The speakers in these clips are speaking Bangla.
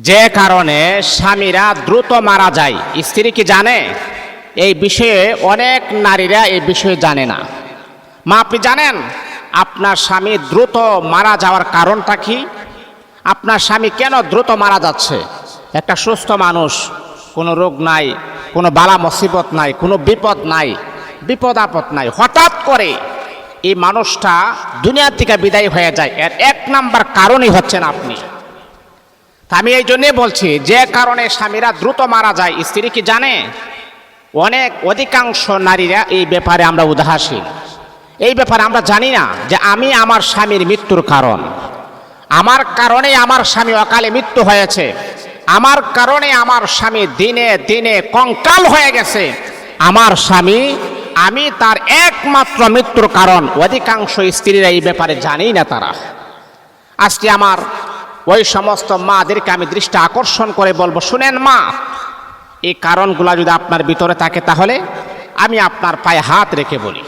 যে কারণে স্বামীরা দ্রুত মারা যায়, স্ত্রী কি জানে? এই বিষয়ে অনেক নারীরা এই বিষয়ে জানে না। মা, আপনি জানেন আপনার স্বামী দ্রুত মারা যাওয়ার কারণটা কি? আপনার স্বামী কেন দ্রুত মারা যাচ্ছে? একটা সুস্থ মানুষ, কোনো রোগ নাই, কোনো বালা মুসিবত নাই, কোনো বিপদ নাই, বিপদ আপদ নাই, হঠাৎ করে এই মানুষটা দুনিয়া থেকে বিদায় হয়ে যায়। এর এক নাম্বার কারণই হচ্ছেন আপনি। আমি এই জন্যে বলছি, যে কারণে স্বামীরা দ্রুত মারা যায়, স্ত্রী কি জানে? অধিকাংশ নারীরা এই ব্যাপারে আমরা উদাসীন। এই ব্যাপারে আমরা জানি না যে আমি আমার স্বামীর মৃত্যুর কারণ, আমার কারণে আমার স্বামী অকালে মৃত্যু হয়েছে, আমার কারণে আমার স্বামী দিনে দিনে কঙ্কাল হয়ে গেছে, আমার স্বামী, আমি তার একমাত্র মৃত্যুর কারণ। অধিকাংশ স্ত্রীরা এই ব্যাপারে জানেই না। তারা আজকে আমার ওই সমস্ত মাদেরকে আমি দৃষ্টি আকর্ষণ করে বলবো, শুনেন মা, এই কারণগুলো যদি আপনার ভিতরে থাকে তাহলে আমি আপনার পায়ে হাত রেখে বলি,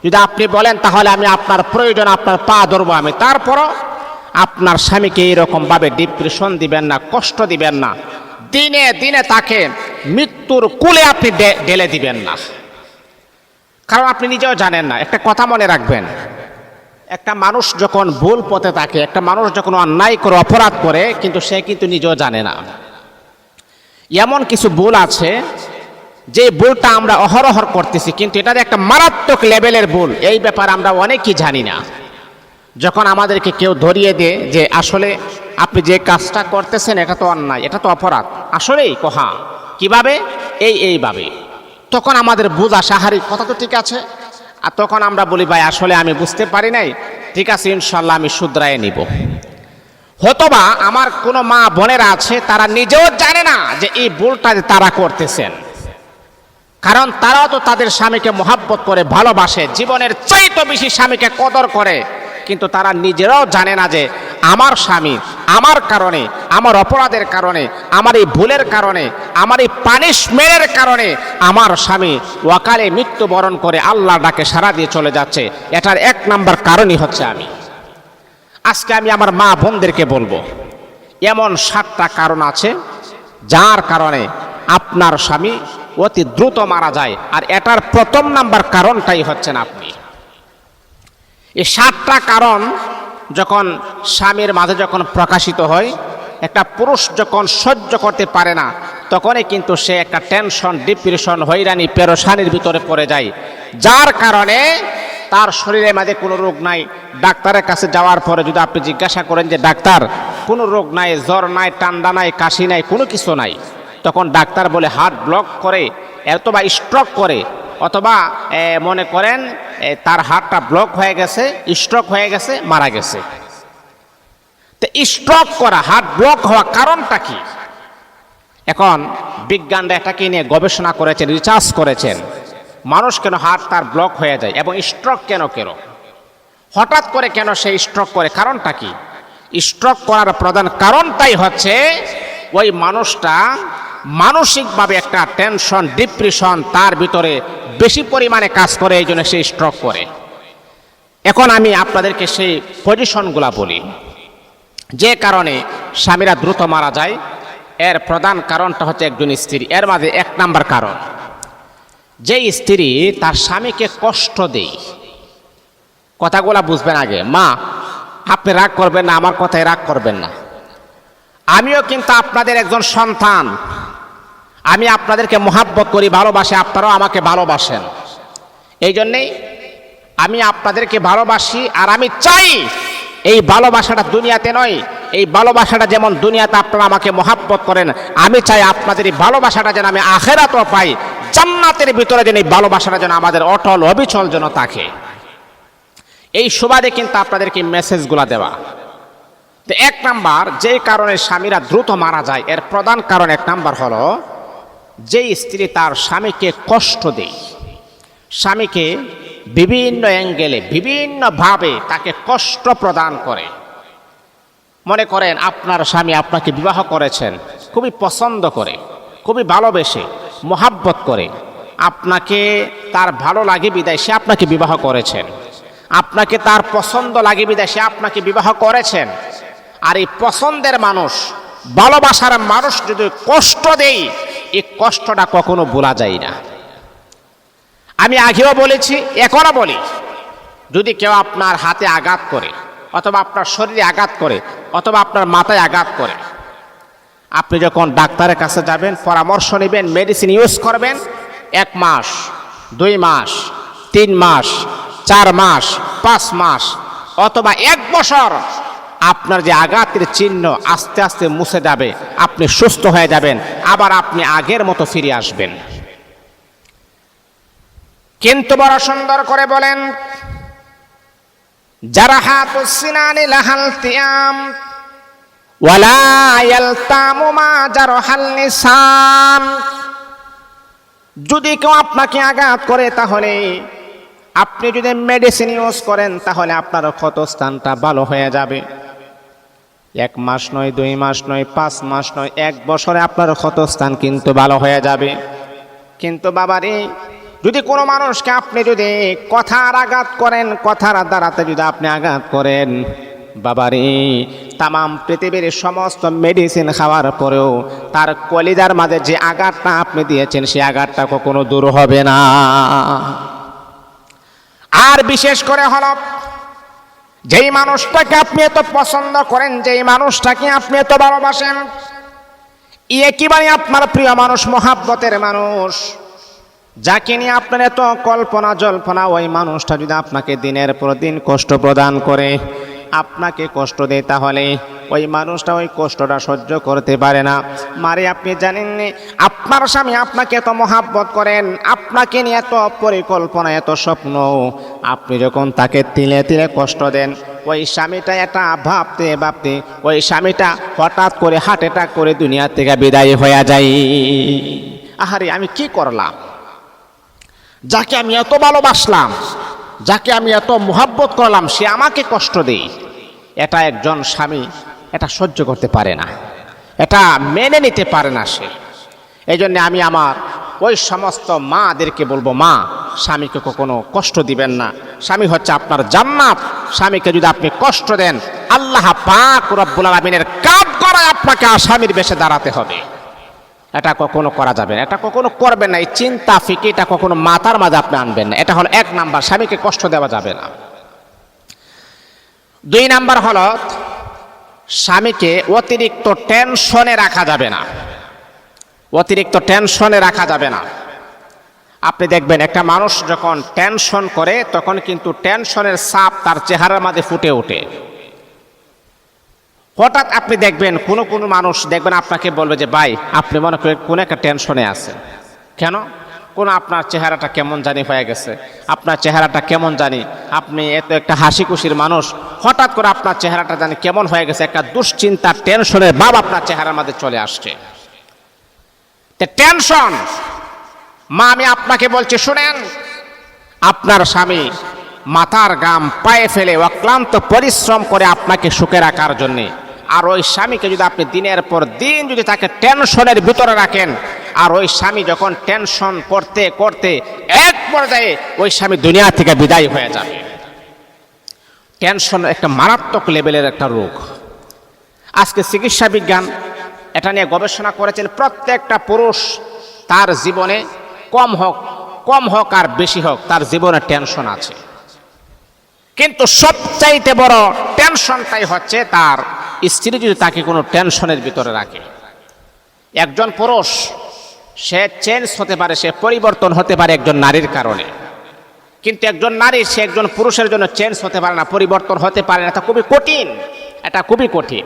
যদি আপনি বলেন তাহলে আমি আপনার প্রয়োজন আপনার পা ধরবো আমি। তারপরও আপনার স্বামীকে এইরকমভাবে ডিপ্রেশন দিবেন না, কষ্ট দিবেন না, দিনে দিনে তাকে মৃত্যুর কুলে আপনি ঢেলে দিবেন না, কারণ আপনি নিজেও জানেন না। একটা কথা মনে রাখবেন, একটা মানুষ যখন ভুল পথে থাকে, একটা মানুষ যখন অন্যায় করে অপরাধ করে, কিন্তু সে কিন্তু নিজেও জানে না। এমন কিছু ভুল আছে যে ভুলটা আমরা অহরহ করতেছি, কিন্তু এটা একটা মারাত্মক লেভেলের ভুল, এই ব্যাপারে আমরা অনেকেই জানি না। যখন আমাদেরকে কেউ ধরিয়ে দেয় যে আসলে আপনি যে কাজটা করতেছেন এটা তো অন্যায়, এটা তো অপরাধ, আসলেই কহা কিভাবে, এইভাবে, তখন আমাদের বুঝ আসে, হারি কথা তো ঠিক আছে। আর তখন আমরা বলি, ভাই আসলে আমি বুঝতে পারি নাই, ঠিক আছে ইনশাল্লাহ আমি শুধরায় নিব। হতবা আমার কোনো মা বোনেরা আছে, তারা নিজেও জানে না যে এই ভুলটা তারা করতেছেন, কারণ তারাও তো তাদের স্বামীকে মহাব্বত করে, ভালোবাসে, জীবনের চাইতে বেশি স্বামীকে কদর করে, কিন্তু তারা নিজেরাও জানে না যে আমার স্বামী আমার কারণে, আমার অপরাধের কারণে, আমার এই ভুলের কারণে, আমার এই পানিশমেন্টের কারণে আমার স্বামী অকালে মৃত্যুবরণ করে আল্লাহ ডাকে সাড়া দিয়ে চলে যাচ্ছে। এটার এক নাম্বার কারণই হচ্ছে আমি। আজকে আমি আমার মা বোনদেরকে বলবো, এমন 7টা কারণ আছে যার কারণে আপনার স্বামী অতি দ্রুত মারা যায়, আর এটার প্রথম নাম্বার কারণটাই হচ্ছেন আপনি। এই 7টা কারণ যখন স্বামীর মাঝে যখন প্রকাশিত হয়, একটা পুরুষ যখন সহ্য করতে পারে না, তখনই কিন্তু সে একটা টেনশন, ডিপ্রেশন, হয়রানি, পেরেশানির ভিতরে পড়ে যায়, যার কারণে তার শরীরের মাঝে কোনো রোগ নাই। ডাক্তারের কাছে যাওয়ার পরে যদি আপনি জিজ্ঞাসা করেন যে ডাক্তার কোনো রোগ নাই, জ্বর নাই, ঠান্ডা নাই, কাশি নাই, কোনো কিছু নাই, তখন ডাক্তার বলে হার্ট ব্লক করে, অথবা স্ট্রোক করে, অথবা মনে করেন তার হার্টটা ব্লক হয়ে গেছে, স্ট্রোক হয়ে গেছে, মারা গেছে। তো স্ট্রোক করা, হার্ট ব্লক হওয়া কারণটা কি? এখন বিজ্ঞানরা এটাকে নিয়ে গবেষণা করেছেন, রিসার্চ করেছেন, মানুষ কেন হার্ট তার ব্লক হয়ে যায় এবং স্ট্রোক কেন হঠাৎ করে কেন সে স্ট্রোক করে, কারণটা কি? স্ট্রোক করার প্রধান কারণটাই হচ্ছে ওই মানুষটা মানসিকভাবে একটা টেনশন, ডিপ্রেশন তার ভিতরে বেশি পরিমাণে কাজ করে, এই জন্য সে স্ট্রোক করে। এখন আমি আপনাদেরকে সেই পজিশনগুলা বলি যে কারণে স্বামীরা দ্রুত মারা যায়। এর প্রধান কারণটা হচ্ছে একজন স্ত্রী। এর মাঝে 1 নাম্বার কারণ, যে স্ত্রী তার স্বামীকে কষ্ট দেয়। কথাগুলা বুঝবেন আগে। মা, আপনি রাগ করবেন না, আমার কথায় রাগ করবেন না। আমিও কিন্তু আপনাদের একজন সন্তান, আমি আপনাদেরকে মহাব্বত করি, ভালোবাসি, আপনারাও আমাকে ভালোবাসেন। এই জন্যেই আমি আপনাদেরকে ভালোবাসি, আর আমি চাই এই ভালোবাসাটা দুনিয়াতে নয়, এই ভালোবাসাটা যেমন দুনিয়াতে আপনারা আমাকে মহাব্বত করেন, আমি চাই আপনাদের এই ভালোবাসাটা যেন আমি আখিরাতেও পাই, জান্নাতের ভিতরে যেন এই ভালোবাসাটা যেন আমাদের অটল অবিচল যেন থাকে। এই সুবাদে কিন্তু আপনাদেরকে মেসেজগুলা দেওয়া। তো 1 নাম্বার যে কারণে স্বামীরা দ্রুত মারা যায়, এর প্রধান কারণ 1 নাম্বার হলো যে স্ত্রী তার স্বামীকে কষ্ট দেয়, স্বামীকে বিভিন্ন অ্যাঙ্গেলে বিভিন্নভাবে তাকে কষ্ট প্রদান করে। মনে করেন আপনার স্বামী আপনাকে বিবাহ করেছেন, খুবই পছন্দ করে, খুবই ভালোবেসে, মহাব্বত করে, আপনাকে তার ভালো লাগে বিদায় সে আপনাকে বিবাহ করেছেন, আপনাকে তার পছন্দ লাগে বিদায় সে আপনাকে বিবাহ করেছেন। আর এই পছন্দের মানুষ ভালোবাসার মানুষ যদি কষ্ট দেয়, এই কষ্টটা কখনো ভোলা যায় না। আমি আগেও বলেছি, এখনো বলি, যদি কেউ আপনার হাতে আঘাত করে, অথবা আপনার শরীরে আঘাত করে, অথবা আপনার মাথায় আঘাত করে, আপনি যখন ডাক্তারের কাছে যাবেন, পরামর্শ নেবেন, মেডিসিন ইউজ করবেন, 1 মাস, 2 মাস, 3 মাস, 4 মাস, 5 মাস, অথবা 1 বছর আপনার যে আঘাতের চিহ্ন আস্তে আস্তে মুছে যাবে, আপনি সুস্থ হয়ে যাবেন, আবার আপনি আগের মতো ফিরে আসবেন। কিন্তু বড় সুন্দর করে বলেন, জারাহাতুস সিনানি লাহাল তিয়াম ওয়ালা ইয়ালতামু মা জারহাল নিসান। যদি কেউ আপনাকে আঘাত করে, তাহলে আপনি যদি মেডিসিন ইউজ করেন, তাহলে আপনার ক্ষতস্থানটা ভালো হয়ে যাবে। 1 মাস নয়, 2 মাস নয়, 5 মাস নয়, 1 বছরে আপনার ক্ষতস্থান কিন্তু ভালো হয়ে যাবে। কিন্তু বাবারে, যদি কোনো মানুষকে আপনি যদি কথার আঘাত করেন, কথার দ্বারাতে যদি আপনি আঘাত করেন, বাবারে, তামাম পৃথিবীর সমস্ত মেডিসিন খাওয়ার পরেও তার কলিজার মাঝে যে আঘাতটা আপনি দিয়েছেন, সেই আঘাতটা কখনো দূর হবে না। আর বিশেষ করে হলো, যেই মানুষটাকে আপনি এত পছন্দ করেন, যেই মানুষটাকে আপনি এত ভালোবাসেন, একেবারে আপনার প্রিয় মানুষ, মহাব্বতের মানুষ, যাকে নিয়ে আপনার এত কল্পনা জল্পনা, ওই মানুষটা যদি আপনাকে দিনের পর দিন কষ্ট প্রদান করে, আপনাকে কষ্ট দেয়, তাহলে ওই মানুষটা ওই কষ্টটা সহ্য করতে পারে না। মারে, আপনি জানেননি, আপনার স্বামী আপনাকে এত মহাব্বত করেন, আপনাকে নিয়ে এত পরিকল্পনা, এত স্বপ্ন, আপনি যখন তাকে তিলে তিলে কষ্ট দেন, ওই স্বামীটা এটা ভাবতে ভাবতে ওই স্বামীটা হঠাৎ করে হার্ট অ্যাটাক করে দুনিয়া থেকে বিদায় হয়ে যায়। আহারে, আমি কি করলাম? যাকে আমি এত ভালোবাসলাম, যাকে আমি এত মহাব্বত করলাম, সে আমাকে কষ্ট দেয়। এটা একজন স্বামী এটা সহ্য করতে পারে না, এটা মেনে নিতে পারে না সে। এই জন্য আমি আমার ওই সমস্ত মাদেরকে বলবো, মা, স্বামীকে কখনো কষ্ট দিবেন না। স্বামী হচ্ছে আপনার জান্নাত। স্বামীকে যদি আপনি কষ্ট দেন, আল্লাহ পাক রব্বুল আলামিনের কাজ করায় আপনাকে স্বামীর বেশে দাঁড়াতে হবে। এটা কখনো করা যাবে না, এটা কখনো করবেন না। এই চিন্তা ফিকিরটা কখনো মাথার মাঝে আপনি আনবেন না। এটা হলো 1 নাম্বার, স্বামীকে কষ্ট দেওয়া যাবে না। 2 নাম্বার হলো, স্বামীকে অতিরিক্ত টেনশনে রাখা যাবে না। অতিরিক্ত টেনশনে রাখা যাবে না। আপনি দেখবেন, একটা মানুষ যখন টেনশন করে, তখন কিন্তু টেনশনের ছাপ তার চেহারার মাঝে ফুটে ওঠে। হঠাৎ আপনি দেখবেন কোনো মানুষ দেখবেন আপনাকে বলবে যে, ভাই, আপনি মনে করেন কোন একটা টেনশনে আছেন, কেন? আপনার চেহারাটা কেমন জানি হয়ে গেছে, আপনার চেহারাটা কেমন জানি, আপনি এত একটা হাসি খুশির মানুষ, হঠাৎ করে আপনার চেহারাটা জানি কেমন হয়ে গেছে, একটা দুশ্চিন্তা, টেনশনের ভাব আপনার চেহারার মধ্যে চলে আসছে। টেনশন, মা, আমি আপনাকে বলছি, শুনেন, আপনার স্বামী মাথার ঘাম পায়ে ফেলে অক্লান্ত পরিশ্রম করে আপনাকে সুখে রাখার জন্যে, আর ওই স্বামীকে যদি আপনি দিনের পর দিন যদি তাকে টেনশনের ভিতরে রাখেন, আর ওই স্বামী যখন টেনশন করতে করতে এক পর্যায়ে ওই স্বামী দুনিয়া থেকে বিদায় হয়ে যাবে। টেনশন একটা মারাত্মক লেভেলের একটা রোগ। আজকে চিকিৎসা বিজ্ঞান এটা নিয়ে গবেষণা করেছেন, প্রত্যেকটা পুরুষ তার জীবনে কম হোক আর বেশি হোক, তার জীবনে টেনশন আছে। কিন্তু সবচাইতে বড় টেনশনটাই হচ্ছে তার স্ত্রী যদি তাকে কোনো টেনশনের ভিতরে রাখে। একজন পুরুষ সে চেঞ্জ হতে পারে, সে পরিবর্তন হতে পারে একজন নারীর কারণে, কিন্তু একজন নারী সে একজন পুরুষের জন্য চেঞ্জ হতে পারে না, পরিবর্তন হতে পারে না। এটা খুবই কঠিন, এটা খুবই কঠিন।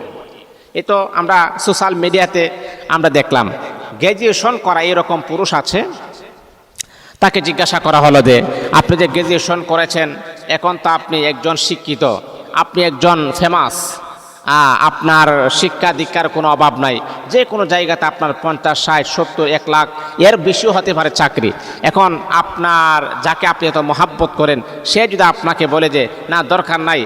এই তো আমরা সোশ্যাল মিডিয়াতে আমরা দেখলাম, গ্র্যাজুয়েশন করা এরকম পুরুষ আছে, তাকে জিজ্ঞাসা করা হলো যে, আপনি যে গ্র্যাজুয়েশন করেছেন, এখন তো আপনি একজন শিক্ষিত, আপনি একজন ফেমাস, আপনার শিক্ষা দীক্ষার কোনো অভাব নাই, যে কোনো জায়গাতে আপনার 50, 60, 70, 1 লাখ এর বেশিও হতে পারে চাকরি। এখন আপনার যাকে আপনি এত মহাব্বত করেন, সে যদি আপনাকে বলে যে, না, দরকার নাই,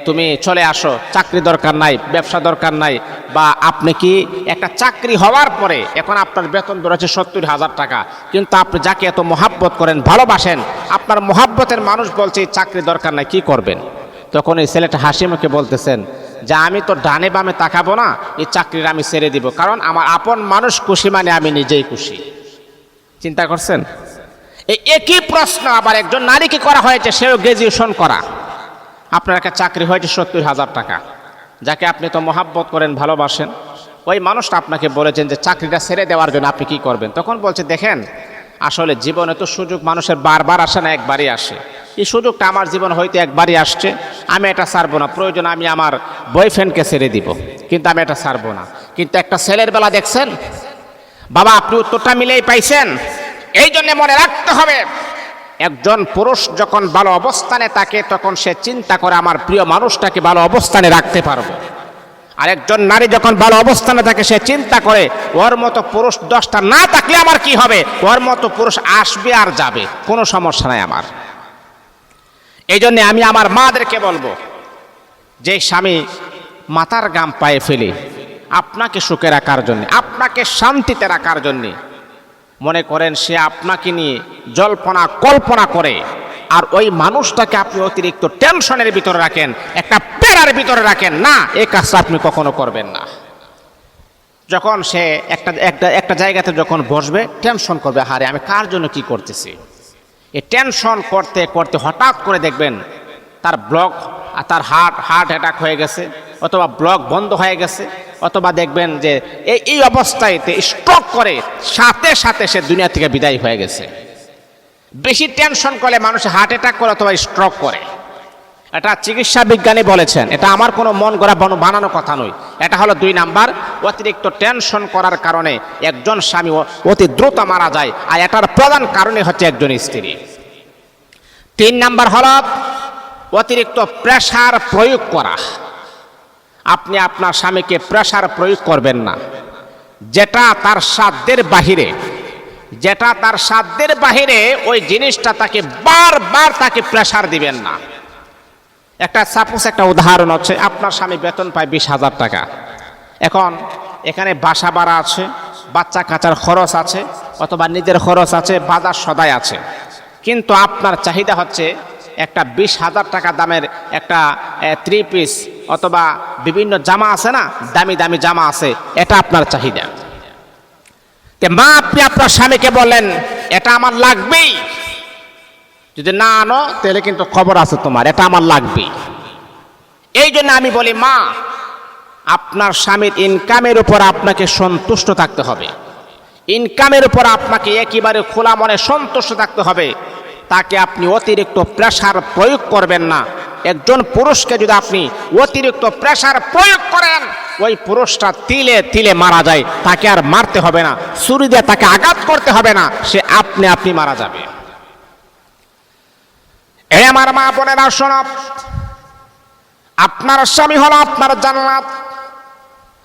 তুমি চলে আসো, চাকরি দরকার নাই, ব্যবসা দরকার নাই, বা আপনি কি একটা চাকরি হওয়ার পরে এখন আপনার বেতন বেরোচ্ছে 70,000 টাকা, কিন্তু আপনি যাকে এত মহাব্বত করেন, ভালোবাসেন, আপনার মহাব্বতের মানুষ বলছে চাকরি দরকার নাই, কি করবেন? তখন এই ছেলেটা হাসি মুখে বলতেছেন যে আমি তো ডানে বামে তাকাবো না, এই চাকরির আমি ছেড়ে দিব, কারণ আমার আপন মানুষ খুশি মানে আমি নিজেই খুশি। চিন্তা করছেন? এই একই প্রশ্ন আবার একজন নারীকে করা হয়েছে, সেও গ্রাজুয়েশন করা। আপনার একটা চাকরি হয়েছে 70,000 টাকা, যাকে আপনি তো মহাব্বত করেন, ভালোবাসেন, ওই মানুষটা আপনাকে বলেছেন যে চাকরিটা ছেড়ে দেওয়ার জন্য আপনি কি করবেন? তখন বলছে দেখেন, আসলে জীবনে তো সুযোগ মানুষের বারবার আসে না, একবারই আসে। এই সুযোগটা আমার জীবন হয়তো একবারই আসছে, আমি এটা ছাড়বো না, প্রয়োজন আমি আমার বয়ফ্রেন্ডকে ছেড়ে দিব, কিন্তু আমি এটা ছাড়বো না। কিন্তু একটা ছেলের বেলা দেখছেন বাবা, আপনি উত্তরটা মিলেই পাইছেন। এই জন্য মনে রাখতে হবে, একজন পুরুষ যখন ভালো অবস্থানে থাকে তখন সে চিন্তা করে আমার প্রিয় মানুষটাকে ভালো অবস্থানে রাখতে পারবো। আর একজন নারী যখন ভালো অবস্থানে থাকে সে চিন্তা করে ওর মতো পুরুষ 10টা না থাকলে আমার কি হবে, ওর মতো পুরুষ আসবে আর যাবে, কোনো সমস্যা নাই আমার। এই জন্য আমি আমার মাদেরকে বলবো, যে স্বামী মাথার ঘাম পায়ে ফেলে আপনাকে সুখে রাখার জন্য, আপনাকে শান্তিতে রাখার জন্য, মনে করেন সে আপনাকে নিয়ে জল্পনা কল্পনা করে, আর ওই মানুষটাকে আপনি অতিরিক্ত টেনশনের ভিতরে রাখেন, একটা পেরার ভিতরে রাখেন, না, এই কাজটা আপনি কখনো করবেন না। যখন সে একটা জায়গাতে যখন বসবে টেনশন করবে, হারে আমি কার জন্য কি করতেছি। এই টেনশন করতে করতে হঠাৎ করে দেখবেন তার ব্লক, তার হার্ট অ্যাটাক হয়ে গেছে, অথবা ব্লক বন্ধ হয়ে গেছে, অথবা দেখবেন যে এই অবস্থায়তে স্ট্রোক করে সাথে সাথে সে দুনিয়া থেকে বিদায় হয়ে গেছে। বেশি টেনশন করলে মানুষ হার্ট অ্যাটাক করে অথবা স্ট্রোক করে। এটা চিকিৎসা বিজ্ঞানী বলেছেন, এটা আমার কোনো মন গড়া বানানো কথা নয়। এটা হলো 2 নাম্বার, অতিরিক্ত টেনশন করার কারণে একজন স্বামী অতি দ্রুত মারা যায়, আর এটার প্রধান কারণে হচ্ছে একজন স্ত্রী। 3 নাম্বার হলো অতিরিক্ত প্রেসার প্রয়োগ করা। আপনি আপনার স্বামীকে প্রেসার প্রয়োগ করবেন না, যেটা তার সাধ্যের বাহিরে, যেটা তার সাধ্যের বাহিরে ওই জিনিসটা তাকে বারবার তাকে প্রেসার দিবেন না। একটা উদাহরণ হচ্ছে, আপনার স্বামী বেতন পায় 20,000 টাকা, এখন এখানে বাসা ভাড়া আছে, বাচ্চা কাচ্চার খরচ আছে, অথবা নিজের খরচ আছে, বাজার সদাই আছে, কিন্তু আপনার চাহিদা হচ্ছে একটা 20,000 টাকা দামের একটা 3 পিস অথবা বিভিন্ন জামা আছে না, দামি দামি জামা আছে, এটা আপনার চাহিদা। মা, আপনি আপনার স্বামীকে বললেন এটা আমার লাগবেই, যদি না আনো তাহলে কিন্তু খবর আছে তোমার, এটা আমার লাগবেই। এই জন্য আমি বলি, মা, আপনার স্বামীর ইনকামের উপর আপনাকে সন্তুষ্ট থাকতে হবে, ইনকামের উপর আপনাকে একেবারে খোলা মনে সন্তুষ্ট থাকতে হবে, তাকে আপনি অতিরিক্ত প্রেসার প্রয়োগ করবেন না। একজন পুরুষকে যদি আপনি অতিরিক্ত প্রেসার প্রয়োগ করেন, ওই পুরুষটা তিলে তিলে মারা যায়, তাকে আর মারতে হবে না, ছুরি দিয়ে তাকে আঘাত করতে হবে না, সে আপনি মারা যাবে। এই আমার মা বোনেরা শোনো, আপনার স্বামী হলো আপনার জান্নাত,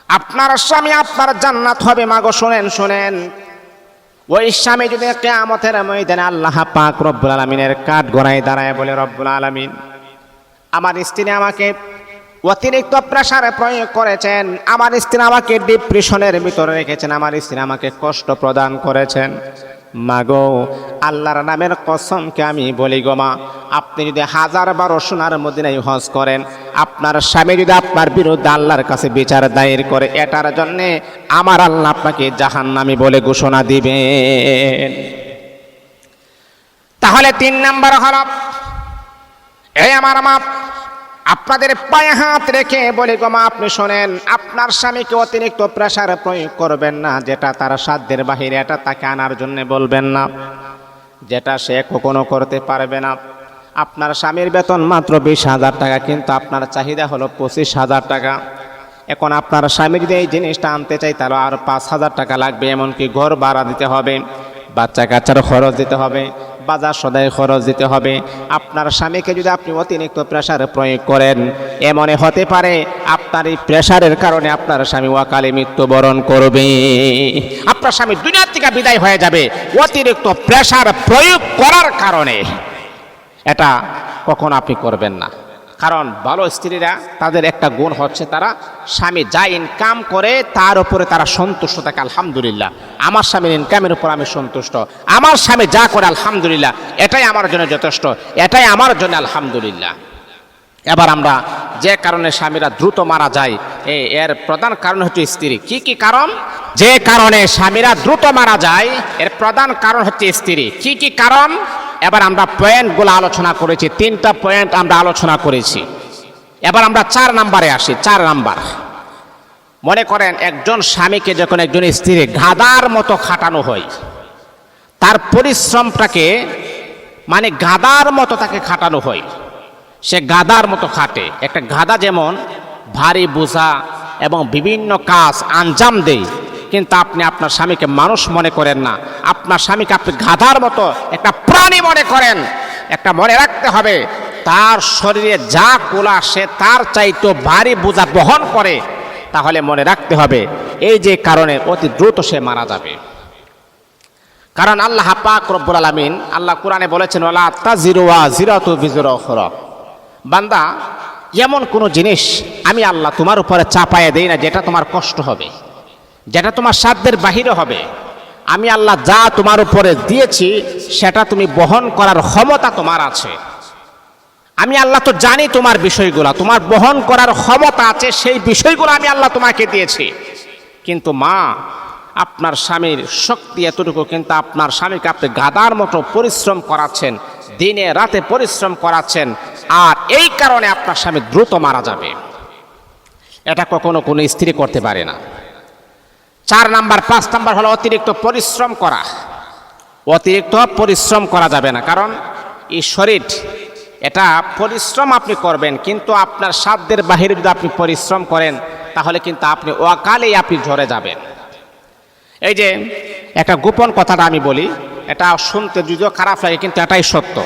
আপনার স্বামী আপনার জান্নাত হবে। মাগো শোনেন, ওই স্বামী যদি কিয়ামতের ময়দানে আল্লাহ পাক রব্বুল আলামিনের কাঠ গড়ায় দাঁড়ায় বলে, রব্বুল আলামিন, আমার স্ত্রী আমাকে অতিরিক্ত প্রেসারে প্রয়োগ করেছেন, আমার স্ত্রী আমাকে ডিপ্রেশনের ভিতরে রেখেছেন, আমার স্ত্রী আমাকে কষ্ট প্রদান করেছেন, মাগো আল্লাহর নামের কসমকে আমি বলি গো মা, আপনি যদি 1000 সোনার মদিনায় হজ করেন, আপনার স্বামী যদি আপনার বিরুদ্ধে আল্লাহর কাছে বিচার দায়ের করে, এটার জন্য আমার আল্লাহ আপনাকে জাহান্নামী বলে ঘোষণা দিবেন। তাহলে 3 নাম্বার হলো, এই আমার মা, আপনাদের পায়ে হাত রেখে বলি গো মা, আপনি শোনেন, আপনার স্বামীকে অতিরিক্ত প্রেসার প্রয়োগ করবেন না, যেটা তার সাধ্যের বাহিরে এটা তাকে আনার জন্য বলবেন না, যেটা সে কখনো করতে পারবে না। আপনার স্বামীর বেতন মাত্র 20,000 টাকা, কিন্তু আপনার চাহিদা হলো 25,000 টাকা। এখন আপনার স্বামী যদি এই জিনিসটা আনতে চাই, তাহলে আর 5,000 টাকা লাগবে, এমনকি ঘর ভাড়া দিতে হবে, বাচ্চা কাচ্চার খরচ দিতে হবে, বাজার সদাই খরচ দিতে হবে। আপনার স্বামীকে যদি আপনি অতিরিক্ত প্রেসার প্রয়োগ করেন, এমন হতে পারে আপনার এই প্রেসারের কারণে আপনার স্বামী অকালে মৃত্যুবরণ করবে, আপনার স্বামী দুনিয়া থেকে বিদায় হয়ে যাবে অতিরিক্ত প্রেসার প্রয়োগ করার কারণে। এটা কখনো আপনি করবেন না, কারণ ভালো স্ত্রীরা তাদের একটা গুণ হচ্ছে, তারা স্বামী যা ইনকাম করে তার উপরে তারা সন্তুষ্ট থাকে। আলহামদুলিল্লাহ, আমার স্বামীর ইনকামের উপর আমি সন্তুষ্ট, আমার স্বামী যা করে আলহামদুলিল্লাহ, এটাই আমার জন্য যথেষ্ট, এটাই আমার জন্য আলহামদুলিল্লাহ। এবার আমরা যে কারণে স্বামীরা দ্রুত মারা যায় এর প্রধান কারণ হচ্ছে স্ত্রী। কি কি কারণ? যে কারণে স্বামীরা দ্রুত মারা যায় এর প্রধান কারণ হচ্ছে স্ত্রী। কি কি কারণ? এবার আমরা পয়েন্টগুলো আলোচনা করেছি, 3টা পয়েন্ট আমরা আলোচনা করেছি। এবার আমরা 4 নম্বরে আসি। 4 নাম্বার, মনে করেন একজন স্বামীকে যখন একজন স্ত্রী গাধার মতো খাটানো হয়, তার পরিশ্রমটাকে মানে গাধার মতো তাকে খাটানো হয়, সে গাধার মতো খাটে। একটা গাধা যেমন ভারী বোঝা এবং বিভিন্ন কাজ আঞ্জাম দেয়, কিন্তু আপনি আপনার স্বামীকে মানুষ মনে করেন না, আপনার স্বামীকে আপনি গাধার মতো একটা প্রাণী মনে করেন। একটা মনে রাখতে হবে, তার শরীরে যা কোলা সে তার চাইতে ভারী বোঝা বহন করে, তাহলে মনে রাখতে হবে এই যে কারণে অতি দ্রুত সে মারা যাবে। কারণ আল্লাহ পাক রব্বুল আলামিন আল্লাহ কোরআনে বলেছেন, ওয়ালা তাজিরু ওয়াজিরাতু বিজরা উখরা, বান্দা এমন কোনো জিনিস আমি আল্লাহ তোমার উপরে চাপায়ে দেই না যেটা তোমার কষ্ট হবে, যেটা তোমার সাধ্যের বাহিরে হবে। আমি আল্লাহ যা তোমার উপরে দিয়েছি সেটা তুমি বহন করার ক্ষমতা তোমার আছে। আমি আল্লাহ তো জানি তোমার বিষয়গুলো, তোমার বহন করার ক্ষমতা আছে, সেই বিষয়গুলো আমি আল্লাহ তোমাকে দিয়েছি। কিন্তু মা, আপনার স্বামীর শক্তি এতটুকু, কিন্তু আপনার স্বামীকে আপনি গাধার মতো পরিশ্রম করাচ্ছেন, দিনে রাতে পরিশ্রম করাচ্ছেন, আর এই কারণে আপনার স্বামী দ্রুত মারা যাবে। এটা কখনো কোনো স্ত্রী করতে পারে না। 4 নাম্বার, 5 নাম্বার হলো অতিরিক্ত পরিশ্রম করা। অতিরিক্ত পরিশ্রম করা যাবে না, কারণ এই শরীর এটা পরিশ্রম আপনি করবেন, কিন্তু আপনার সাধ্যের বাহিরে যদি আপনি পরিশ্রম করেন তাহলে কিন্তু আপনি অকালেই আপনি ঝরে যাবেন। এই যে একটা গোপন কথাটা আমি বলি, এটা শুনতে যদিও খারাপ লাগে কিন্তু এটাই সত্য।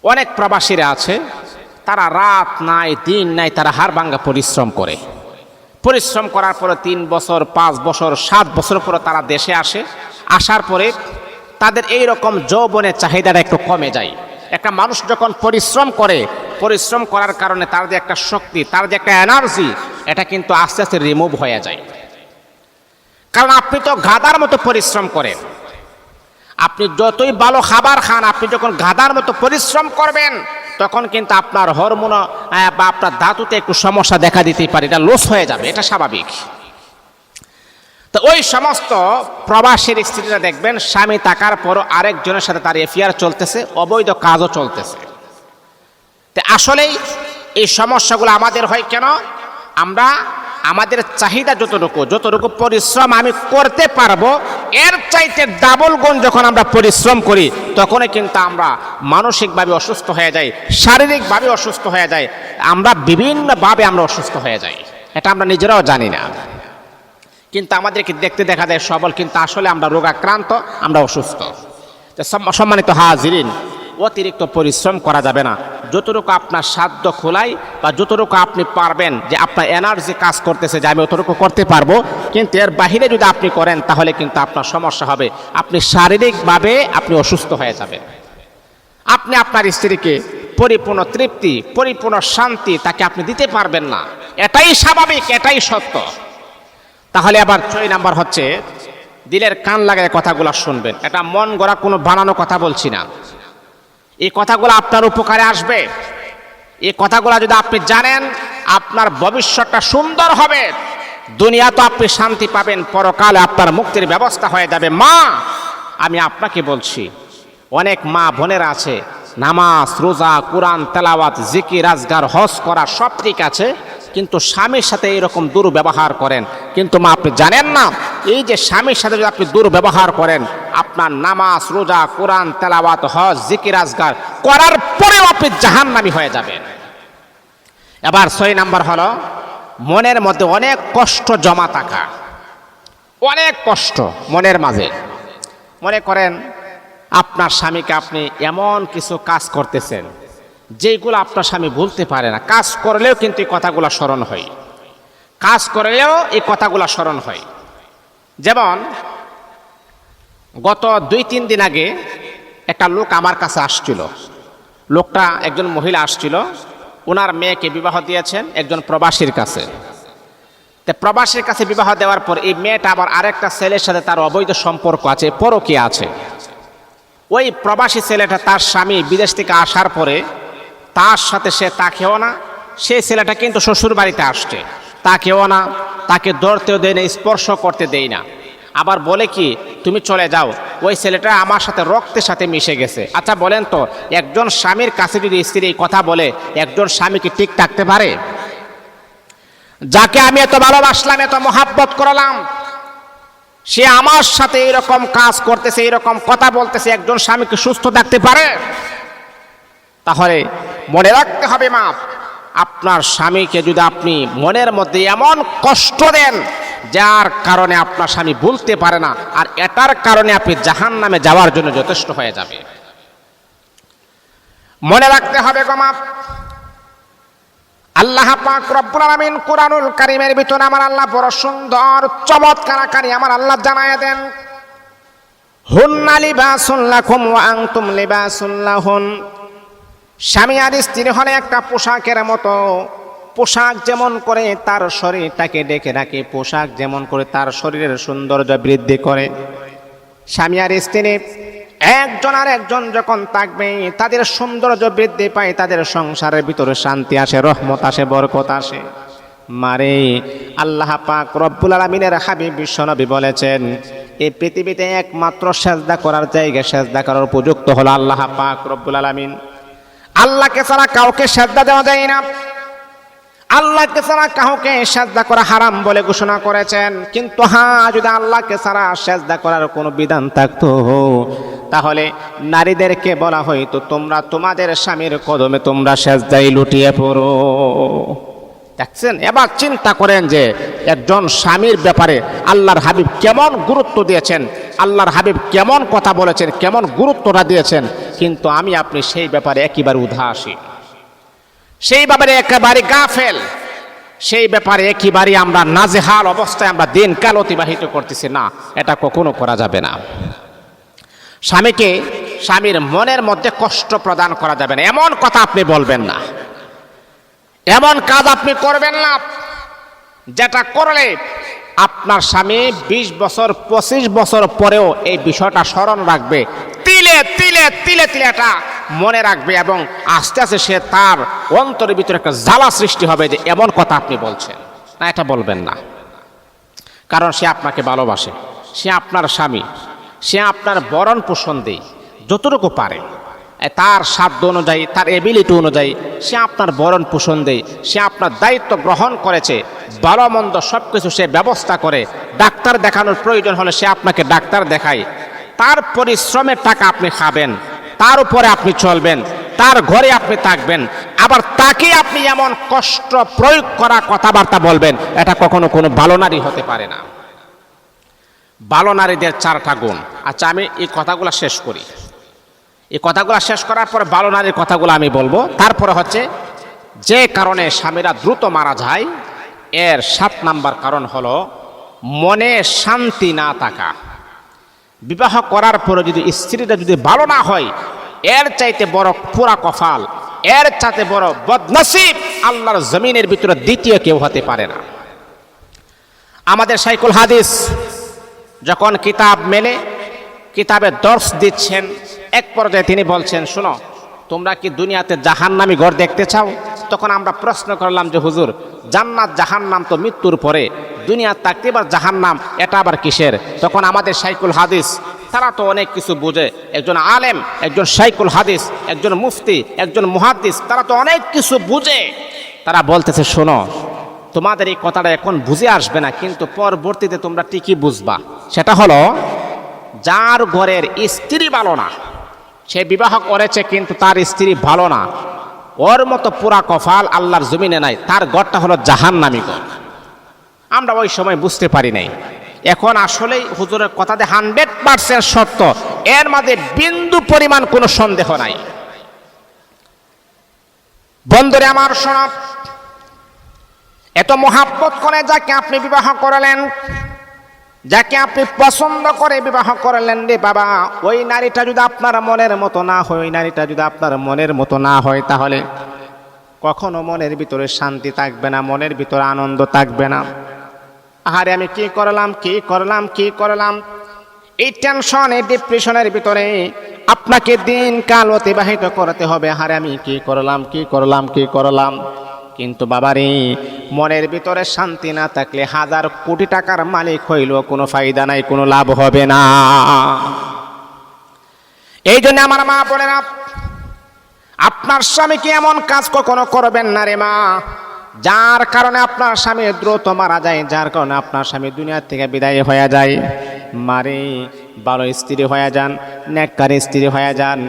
অনেক প্রবাসীরা আছে, তারা রাত নাই দিন নাই তারা হাড় ভাঙা পরিশ্রম করে। পরিশ্রম করার পরে 3 বছর 5 বছর 7 বছর পরে তারা দেশে আসে। আসার পরে তাদের এই রকম যৌবনের চাহিদাটা একটু কমে যায়। একটা মানুষ যখন পরিশ্রম করে, পরিশ্রম করার কারণে তার যে একটা শক্তি, তার যে একটা এনার্জি, এটা কিন্তু আস্তে আস্তে রিমুভ হয়ে যায়। কারণ আপনি তো গাধার মতো পরিশ্রম করেন। আপনি যতই ভালো খাবার খান, আপনি যখন গাধার মতো পরিশ্রম করবেন তখন কিন্তু আপনার হরমোন বা আপনার ধাতুতে একটু সমস্যা দেখা দিতেই পারে, এটা লস হয়ে যাবে, এটা স্বাভাবিক। তো ওই সমস্ত প্রবাসীর স্ত্রীরা দেখবেন স্বামী থাকার পরও আরেকজনের সাথে তার এফিয়ার চলতেছে, অবৈধ কাজও চলতেছে। তো আসলেই এই সমস্যাগুলো আমাদের হয় কেন? আমরা আমাদের চাহিদা যতটুকু পরিশ্রম আমি করতে পারবো এর চাইতে ডাবল গুণ যখন আমরা পরিশ্রম করি, তখনই কিন্তু আমরা মানসিকভাবে অসুস্থ হয়ে যাই, শারীরিকভাবে অসুস্থ হয়ে যাই, আমরা বিভিন্নভাবে আমরা অসুস্থ হয়ে যাই। এটা আমরা নিজেরাও জানি না, কিন্তু আমাদেরকে দেখতে দেখা যায় সবল, কিন্তু আসলে আমরা রোগাক্রান্ত, আমরা অসুস্থ। সম্মানিত হাজিরিন, অতিরিক্ত পরিশ্রম করা যাবে না। যতটুকু আপনার সাধ্য খোলাই বা যতটুকু আপনি পারবেন, যে আপনার এনার্জি কাজ করতেছে যে আমি অতটুকু করতে পারবো, কিন্তু এর বাহিরে যদি আপনি করেন তাহলে কিন্তু আপনার সমস্যা হবে, আপনি শারীরিকভাবে আপনি অসুস্থ হয়ে যাবেন। আপনি আপনার স্ত্রীকে পরিপূর্ণ তৃপ্তি, পরিপূর্ণ শান্তি তাকে আপনি দিতে পারবেন না, এটাই স্বাভাবিক, এটাই সত্য। তাহলে আবার 6 নাম্বার হচ্ছে দিলের কান লাগায় কথাগুলো শুনবেন। এটা মন গড়া কোনো বানানো কথা বলছি না, এই কথাগুলো আপনার উপকারে আসবে। এই কথাগুলো যদি আপনি জানেন, আপনার ভবিষ্যৎটা সুন্দর হবে, দুনিয়া তো আপনি শান্তি পাবেন, পরকালে আপনার মুক্তির ব্যবস্থা হয়ে যাবে। মা, আমি আপনাকে বলছি, অনেক মা বোনেরা আছে, নামাজ রোজা কোরআন তেলাওয়াত জিকির আজগার হজ করা সব ঠিক আছে, কিন্তু স্বামীর সাথে এরকম দুর্ব্যবহার করেন। কিন্তু মা, আপনি জানেন না, এই যে স্বামীর সাথে যদি আপনি দুর্ব্যবহার করেন, আপনার নামাজ রোজা কোরআন তেলাওয়াত হজ জিকির আজগার করার পরেও আপনি জাহান্নামী হয়ে যাবেন। এবার 6 নাম্বার হলো মনের মধ্যে অনেক কষ্ট জমা থাকা। অনেক কষ্ট মনের মাঝে। মনে করেন আপনার স্বামীকে আপনি এমন কিছু কাজ করতেছেন যেগুলো আপনার স্বামী বলতে পারে না, কাজ করলেও কিন্তু এই কথাগুলো স্মরণ হয়, কাজ করলেও এই কথাগুলো স্মরণ হয়। যেমন গত 2-3 দিন আগে একটা লোক আমার কাছে আসছিল। লোকটা একজন মহিলা আসছিল, ওনার মেয়েকে বিবাহ দিয়েছেন একজন প্রবাসীর কাছে। তো প্রবাসীর কাছে বিবাহ দেওয়ার পর এই মেয়েটা আবার আরেকটা ছেলের সাথে তার অবৈধ সম্পর্ক আছে, পরকীয়া আছে। ওই প্রবাসী ছেলেটা তার স্বামী বিদেশ থেকে আসার পরে তার সাথে সে তাকেও না, সেই ছেলেটা কিন্তু শ্বশুর বাড়িতে আসছে, তাকেও না, তাকে ধরতেও দেয় না, স্পর্শ করতে দেয় না। আবার বলে কি তুমি চলে যাও, ওই ছেলেটা আমার সাথে রক্তের সাথে মিশে গেছে। আচ্ছা বলেন তো, একজন স্বামীর কাছে যদি স্ত্রী এই কথা বলে, একজন স্বামী কি ঠিক থাকতে পারে? যাকে আমি এত ভালোবাসলাম, এত মহাব্বত করলাম, সে আমার সাথে এরকম কাজ করতেছে, এরকম কথা বলতেছে, একজন স্বামীকে সুস্থ থাকতে পারে? তাহলে মনে রাখতে হবে মা, আপনার স্বামীকে যদি আপনি মনের মধ্যে এমন কষ্ট দেন যার কারণে আপনার স্বামী বলতে পারে না, আর এটার কারণে আপনি জাহান্নামে যাওয়ার জন্য যথেষ্ট হয়ে যাবে। মনে রাখতে হবে গো মা, আল্লাহ পাক রব্বুল আলামিন কুরআনুল কারীমের ভিতরে আমার আল্লাহ বড় সুন্দর চমৎকার আকারে আমার আল্লাহ জানায় দেন, হুন্না লিবাসুন লাকুম ওয়া আনতুম লিবাসুন লাহুন। স্বামী আর স্ত্রী হলে একটা পোশাকের মতো, পোশাক যেমন করে তার শরীরটাকে ডেকে রাখে, পোশাক যেমন করে তার শরীরের সৌন্দর্য বৃদ্ধি করে, স্বামী আর স্ত্রী একজন আর একজন যখন থাকবে তাদের সৌন্দর্য বৃদ্ধি পায়, তাদের সংসারের ভিতরে শান্তি আসে, রহমত আসে, বরকত আসে। মারে আল্লাহ পাক রব্বুল আলামিনের হাবিব বিশ্বনবী বলেছেন, এই পৃথিবীতে একমাত্র সেজদা করার জায়গা, সেজদা করার উপযুক্ত হলো আল্লাহ পাক রব্বুল আলামিন। আল্লাহকে ছাড়া কাউকে সেজদা দেওয়া যায় না, আল্লাহকে ছাড়া কাউকে সেজদা করা হারাম বলে ঘোষণা করেছেন। কিন্তু হ্যাঁ, যদি আল্লাহকে ছাড়া সেজদা করার কোনো বিধান থাকতো, তাহলে নারীদেরকে বলা হয়তো তোমরা তোমাদের স্বামীর কদমে তোমরা সেজদায় লুটিয়ে পড়ো। দেখছেন? এবার চিন্তা করেন যে একজন স্বামীর ব্যাপারে আল্লাহর হাবিব কেমন গুরুত্ব দিয়েছেন, আল্লাহর হাবিব কেমন কথা বলেছেন, কেমন গুরুত্বটা দিয়েছেন, কিন্তু আমি আপনি সেই ব্যাপারে একেবারে উদাসীন, সেই ব্যাপারে একেবারে গাফেল, সেই ব্যাপারে একেবারে আমরা নাজেহাল অবস্থায় আমরা দিনকাল অতিবাহিত করতেছি। না, এটা কখনো করা যাবে না। স্বামীকে স্বামীর মনের মধ্যে কষ্ট প্রদান করা যাবে না, এমন কথা আপনি বলবেন না, এমন কাজ আপনি করবেন না যেটা করলে আপনার স্বামী 20 বছর 25 বছর পরেও এই বিষয়টা স্মরণ রাখবে, তিলে তিলে তিলে তিলে এটা মনে রাখবে, এবং আস্তে আস্তে সে তার অন্তরের ভিতরে একটা জ্বালা সৃষ্টি হবে যে এমন কথা আপনি বলছেন না, এটা বলবেন না। কারণ সে আপনাকে ভালোবাসে, সে আপনার স্বামী, সে আপনার ভরণ পোষণ দেয় যতটুকু পারে, তার সাধ্য অনুযায়ী, তার এবিলিটি অনুযায়ী সে আপনার ভরণ পোষণ দেয়, সে আপনার দায়িত্ব গ্রহণ করেছে, ভালো মন্দ সব কিছু সে ব্যবস্থা করে। ডাক্তার দেখানোর প্রয়োজন হলে সে আপনাকে ডাক্তার দেখায়, তার পরিশ্রমের টাকা আপনি খাবেন, তার উপরে আপনি চলবেন, তার ঘরে আপনি থাকবেন, আবার তাকে আপনি এমন কষ্ট প্রয়োগ করা কথাবার্তা বলবেন, এটা কখনো কোনো ভালো নারী হতে পারে না। ভালো নারীদের 4টা গুণ। আচ্ছা, আমি এই কথাগুলো শেষ করি, এই কথাগুলো শেষ করার পরে ভালো নারীর কথাগুলো আমি বলবো। তারপরে হচ্ছে যে কারণে স্বামীরা দ্রুত মারা যায়, এর 7 নাম্বার কারণ হলো মনে শান্তি না থাকা। বিবাহ করার পরে যদি স্ত্রীটা যদি ভালো না হয়, এর চাইতে বড় পুরা কফাল, এর চাইতে বড় বদনসিব আল্লাহর জমিনের ভিতরে দ্বিতীয় কেউ হতে পারে না। আমাদের শাইখুল হাদিস যখন কিতাব মেলে কিতাবে দর্শ দিচ্ছেন, এক পর্যায়ে তিনি বলছেন, শোনো, তোমরা কি দুনিয়াতে জাহান্নামী ঘর দেখতে চাও? তখন আমরা প্রশ্ন করলাম যে হুজুর, জান্নাত জাহান্নাম তো মৃত্যুর পরে, দুনিয়া থাকতে এবার জাহান্নাম, এটা আবার কিসের? তখন আমাদের শাইখুল হাদিস, তারা তো অনেক কিছু বুঝে, একজন আলেম, একজন শাইখুল হাদিস, একজন মুফতি, একজন মুহাদ্দিস, তারা তো অনেক কিছু বুঝে। তারা বলতেছে, শোনো, তোমাদের এই কথাটা এখন বুঝে আসবে না, কিন্তু পরবর্তীতে তোমরা ঠিকই বুঝবা। সেটা হলো, যার ঘরের স্ত্রী ভালো না, সে বিবাহ করেছে কিন্তু তার স্ত্রী ভালো না, ওর মতো পুরা কফাল আল্লাহর জমিনে নাই, তার ঘরটা হলো জাহান্নামী ঘর। আমরা ওই সময় বুঝতে পারি নাই, এখন আসলেই হুজুরের কথাতে 100% সত্য, এর মাঝে বিন্দু পরিমাণ কোনো সন্দেহ নাই। বন্ধুরে আমার, শোনো, এত মহাব্বত করে যাকে আপনি বিবাহ করলেন, যাকে আপনি পছন্দ করে বিবাহ করলেন রে বাবা, ওই নারীটা যদি আপনার মনের মতো না হয়, ওই নারীটা যদি আপনার মনের মতো না হয়, তাহলে কখনো মনের ভিতরে শান্তি থাকবে না, মনের ভিতরে আনন্দ থাকবে না। আহারে আমি কি করলাম, এই টেনশন, এই ডিপ্রেশনের ভিতরে আপনাকে দিন কাল অতিবাহিত করতে হবে, হারে আমি কি করলাম। কিন্তু বাবারে, মনের ভিতরে শান্তি না থাকলে হাজার কোটি টাকার মালিক হইলেও কোনো ফায়দা নাই, কোনো লাভ হবে না। এই জন্য আমার মা বলে না, আপনার স্বামীকে এমন কাজ কখনো করবেন না রে মা, যার কারণে আপনার স্বামী দ্রুত মারা যায়, যার কারণে আপনার স্বামী দুনিয়া থেকে বিদায় হয়ে যায়। মারে, ভালো স্ত্রী হয়ে যান, নেককারী স্ত্রী হয়ে যান।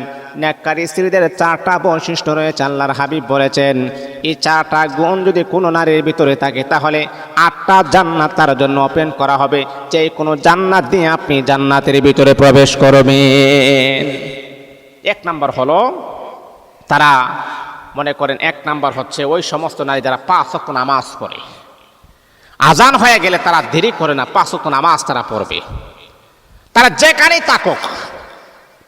নেককারী স্ত্রীদের 4টা বৈশিষ্ট্য রয়েছে, আল্লাহর হাবিব বলেছেন এই 4টা গুণ যদি কোনো নারীর ভিতরে থাকে তাহলে 8টা জান্নাত তার জন্য ওপেন করা হবে, যে কোনো জান্নাত দিয়ে আপনি জান্নাতের ভিতরে প্রবেশ করবেন। 1 নাম্বার হলো, তারা মনে করেন 1 নাম্বার হচ্ছে ওই সমস্ত নারী যারা 5 ওয়াক্ত নামাজ পড়ে, আজান হয়ে গেলে তারা দেরি করে না, 5 ওয়াক্ত নামাজ তারা পড়বে। তারা যেখানেই থাকুক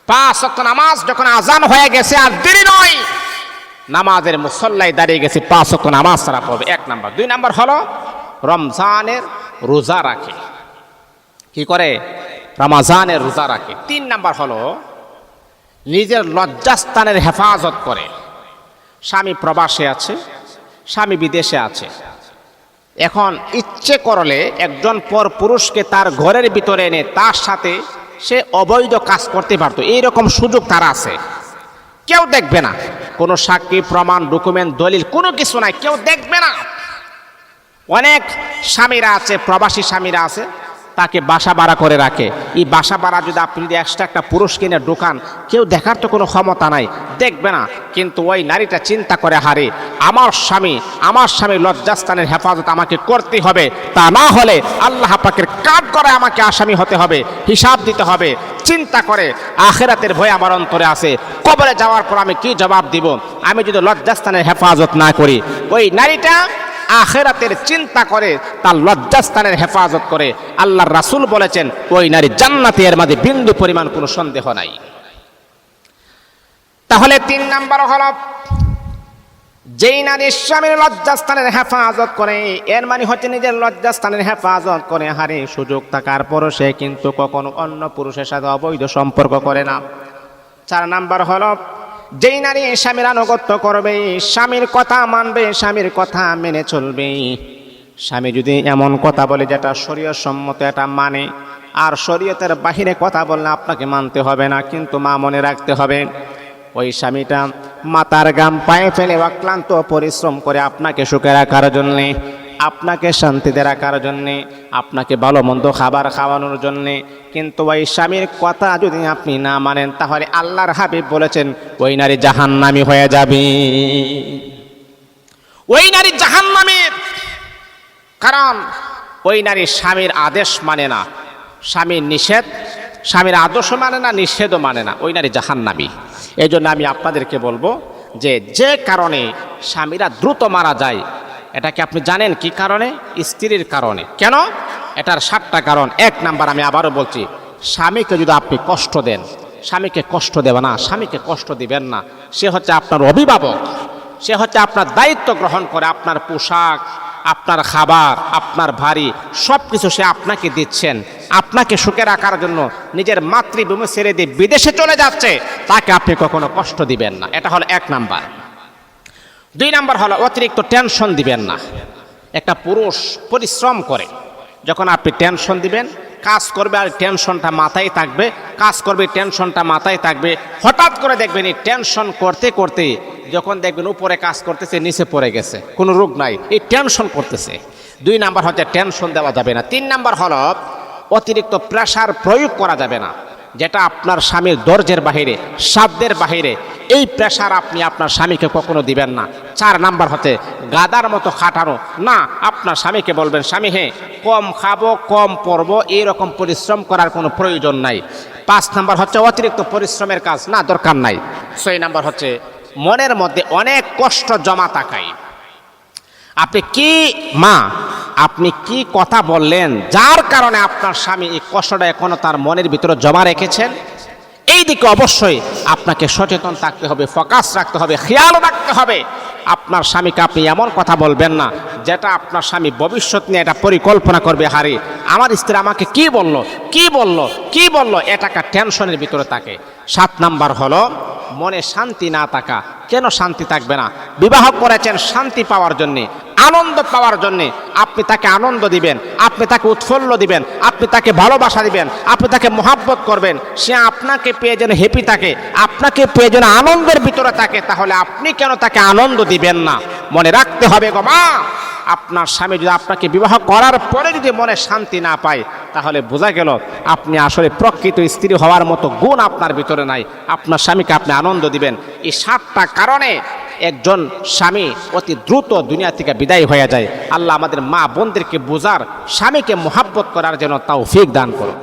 5 ওয়াক্ত নামাজ যখন আজান হয়ে গেছে আর দেরি নয়, নামাজের মুসল্লায় দাঁড়িয়ে গেছে, 5 ওয়াক্ত নামাজ তারা পড়বে। 1 নাম্বার। 2 নাম্বার হলো রমজানের রোজা রাখে। কি করে? রমজানের রোজা রাখে। 3 নাম্বার হলো নিজের লজ্জাস্থানের হেফাজত করে। স্বামী প্রবাসে আছে, স্বামী বিদেশে আছে, এখন ইচ্ছে করলে একজন পর পুরুষকে তার ঘরের ভিতরে এনে তার সাথে সে অবৈধ কাজ করতে পারতো, এইরকম সুযোগ তার আছে। কেউ দেখবে না, কোনো সাক্ষী প্রমাণ ডকুমেন্ট দলিল কোনো কিছু নাই, কেউ দেখবে না। অনেক স্বামীরা আছে, প্রবাসী স্বামীরা আছে, তাকে বাসা ভাড়া করে রাখে। এই বাসা ভাড়া যদি আপনি যদি এক্সট্রা একটা পুরুষ কিনে ঢোকান, কেউ দেখার তো কোনো ক্ষমতা নাই, দেখবে না। কিন্তু ওই নারীটা চিন্তা করে, হারে আমার স্বামী লজ্জাস্থানের হেফাজত আমাকে করতে হবে, তা না হলে আল্লাহ পাকের কাঠ করে আমাকে আসামি হতে হবে, হিসাব দিতে হবে। চিন্তা করে আখিরাতের ভয় আমার অন্তরে আছে, কবরে যাওয়ার পর আমি কি জবাব দিব আমি যদি লজ্জাস্থানের হেফাজত না করি। ওই নারীটা আখিরাতের চিন্তা করে, তার লজ্জাস্থানের হেফাজত করে। আল্লাহর রাসূল বলেছেন ওই নারী জান্নাতি, এর মধ্যে বিন্দু পরিমাণ কোনো সন্দেহ নাই। তাহলে 3 নাম্বার হলো যেই নারী স্বামীর লজ্জাস্থানের হেফাজত করে, এর মানে হচ্ছে নিজের লজ্জাস্থানের হেফাজত করে। হারে সুযোগ থাকার পরও সে কিন্তু কখনো অন্য পুরুষের সাথে অবৈধ সম্পর্ক করে না। 4 নাম্বার হলো যেই নারী স্বামীর আনুগত্য করবে, স্বামীর কথা মানবে, স্বামীর কথা মেনে চলবে। স্বামী যদি এমন কথা বলে যেটা শরীয়ত সম্মত, এটা মানে, আর শরীয়তের বাহিরে কথা বললে আপনাকে মানতে হবে না, কিন্তু মা মনে রাখতে হবে ওই স্বামীটা মাথার ঘাম পায়ে ফেলে অক্লান্ত পরিশ্রম করে আপনাকে সুখে রাখার জন্যে, আপনাকে শান্তিতে রাখার জন্যে, আপনাকে ভালো মন্দ খাবার খাওয়ানোর জন্যে। কিন্তু ওই স্বামীর কথা যদি আপনি না মানেন, তাহলে আল্লাহর হাবিব বলেছেন ওই নারী জাহান্নামী হয়ে যাবে। ওই নারী জাহান্নামী, কারণ ওই নারী স্বামীর আদেশ মানে না, স্বামীর নিষেধ, স্বামীর আদর্শ মানে না, নিষেধও মানে না, ওই নারী জাহান্নামী। এই জন্য আমি আপনাদেরকে বলবো যে কারণে স্বামীরা দ্রুত মারা যায়, এটাকে আপনি জানেন কি কারণে? স্ত্রীর কারণে। কেন? এটার 7টা কারণ। 1 নাম্বার, আমি আবারও বলছি, স্বামীকে যদি আপনি কষ্ট দেন, স্বামীকে কষ্ট দেবে না, স্বামীকে কষ্ট দিবেন না। সে হচ্ছে আপনার অভিভাবক, সে হচ্ছে আপনার দায়িত্ব গ্রহণ করে, আপনার পোশাক, আপনার খাবার, আপনার ভারী সব কিছু সে আপনাকে দিচ্ছেন, আপনাকে সুখে রাখার জন্য নিজের মাতৃভূমি ছেড়ে দিয়ে বিদেশে চলে যাচ্ছে, তাকে আপনি কখনো কষ্ট দিবেন না। এটা হলো 1 নাম্বার। 2 নাম্বার হলো অতিরিক্ত টেনশন দিবেন না। একটা পুরুষ পরিশ্রম করে, যখন আপনি টেনশন দিবেন, কাজ করবে আর টেনশনটা মাথায় থাকবে, কাজ করবে টেনশনটা মাথায় থাকবে, হঠাৎ করে দেখবেন এই টেনশন করতে করতে যখন দেখবেন উপরে কাজ করতেছে নিচে পড়ে গেছে, কোনো রোগ নাই, এই টেনশন করতেছে। 2 নাম্বার হচ্ছে টেনশন দেওয়া যাবে না। 3 নাম্বার হলো অতিরিক্ত প্রেশার প্রয়োগ করা যাবে না, যেটা আপনার স্বামীর ধৈর্যের বাহিরে, সাধ্যের বাহিরে, এই প্রেশার আপনি আপনার স্বামীকে কখনো দিবেন না। 4 নাম্বার হচ্ছে গাদার মতো খাটানো না, আপনার স্বামীকে বলবেন স্বামী হ্যাঁ কম খাবো, কম পরবো, এইরকম পরিশ্রম করার কোনো প্রয়োজন নাই। 5 নাম্বার হচ্ছে অতিরিক্ত পরিশ্রমের কাজ না, দরকার নাই। 6 নাম্বার হচ্ছে মনের মধ্যে অনেক কষ্ট জমা থাকায়। আপনি কি মা, আপনি কি কথা বললেন যার কারণে আপনার স্বামী এই কষ্টটা এখনো তার মনের ভিতরে জমা রেখেছেন, এই দিকে অবশ্যই আপনাকে সচেতন থাকতে হবে, ফোকাস রাখতে হবে, খেয়াল রাখতে হবে। আপনার স্বামীকে আপনি এমন কথা বলবেন না যেটা আপনার স্বামী ভবিষ্যৎ নিয়ে এটা পরিকল্পনা করবে, হারে আমার স্ত্রী আমাকে কি বলল, এটাকা টেনশনের ভিতরে থাকে। 7 নাম্বার হলো মনে শান্তি না থাকা। কেন শান্তি থাকবে না? বিবাহ করেছেন শান্তি পাওয়ার জন্যে, আনন্দ পাওয়ার জন্যে। আপনি তাকে আনন্দ দিবেন, আপনি তাকে উৎফুল্ল দিবেন, আপনি তাকে ভালোবাসা দিবেন, আপনি তাকে মহাব্বত করবেন। সে আপনাকে পেয়ে যেন হ্যাপি থাকে, আপনাকে পেয়ে যেন আনন্দের ভিতরে থাকে, তাহলে আপনি কেন তাকে আনন্দ দিবেন না? মনে রাখতে হবে গো মা, আপনার স্বামী যদি আপনাকে বিবাহ করার পরে যদি মনে শান্তি না পায়, তাহলে বোঝা গেল আপনি আসলে প্রকৃত স্ত্রী হওয়ার মতো গুণ আপনার ভিতরে নাই। আপনার স্বামীকে আপনি আনন্দ দিবেন। এই 7টা কারণে একজন স্বামী অতি দ্রুত দুনিয়া থেকে বিদায় হয়ে যায়। আল্লাহ আমাদের মা বোনদেরকে বোঝার, স্বামীকে মোহাব্বত করার জন্য তৌফিক দান করুন।